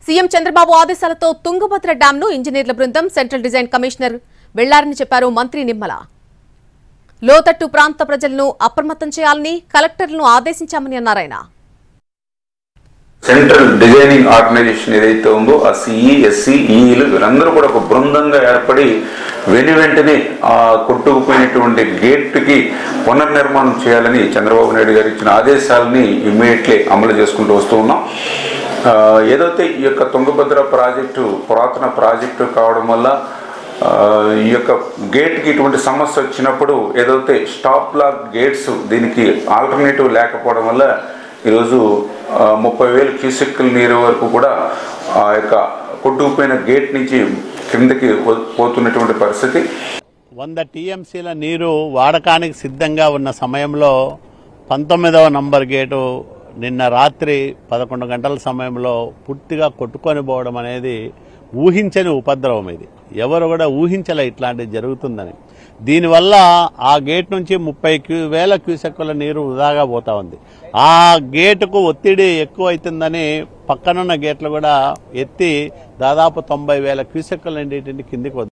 CM Chandrababu ఆదేశాలతో తుంగభద్ర డ్యాంను ఇంజనీర్ల బృందం సెంట్రల్ డిజైన్ కమిషనర్ వెళ్లారని చెప్పారు మంత్రి నిమ్మల. లోతట్టు ప్రాంత ప్రజలను అప్రమత్తం చేయాలని కలెక్టర్లను ఆదేశించామని అన్నారు ఆయన. సెంట్రల్ డిజైనింగ్ ఆర్గనైజేషన్ ఏదైతే ఉందో ఆ సిఈ ఎస్సీ ఈఈలు వీరందరూ కూడా ఒక బృందంగా ఏర్పడి వెంటనే ఆ కొట్టుకుపోయినటువంటి గేట్కి పునర్నిర్మాణం చేయాలని చంద్రబాబు నాయుడు గారు ఇచ్చిన ఆదేశాలని ఇమ్మీడియట్లీ అమలు చేసుకుంటూ వస్తూ ఉన్నాం. ఏదైతే ఈ యొక్క తుంగభద్ర ప్రాజెక్టు పురాతన ప్రాజెక్టు కావడం వల్ల ఈ యొక్క గేట్కి ఇటువంటి సమస్య వచ్చినప్పుడు ఏదైతే స్టాప్ లాక్ గేట్స్ దీనికి ఆల్టర్నేటివ్ లేకపోవడం వల్ల ఈరోజు 30,000 క్యూసెక్కుల నీరు వరకు కూడా ఆ యొక్క కొట్టుకుపోయిన గేట్ నుంచి కిందకి పోతున్నటువంటి పరిస్థితి. 100 టీఎంసీల నీరు వాడకానికి సిద్ధంగా ఉన్న సమయంలో 19వ నంబర్ గేటు నిన్న రాత్రి 11 గంటల సమయంలో పూర్తిగా కొట్టుకొని పోవడం అనేది ఊహించని ఉపద్రవం. ఇది ఎవరు కూడా ఊహించలే ఇట్లాంటిది జరుగుతుందని. దీనివల్ల ఆ గేట్ నుంచి 30,000 క్యూసెక్కుల నీరు వృధాగా పోతా ఉంది. ఆ గేటుకు ఒత్తిడి ఎక్కువ అవుతుందని పక్కనున్న గేట్లు కూడా ఎత్తి దాదాపు 90,000 క్యూసెక్కుల నీటిని కిందికి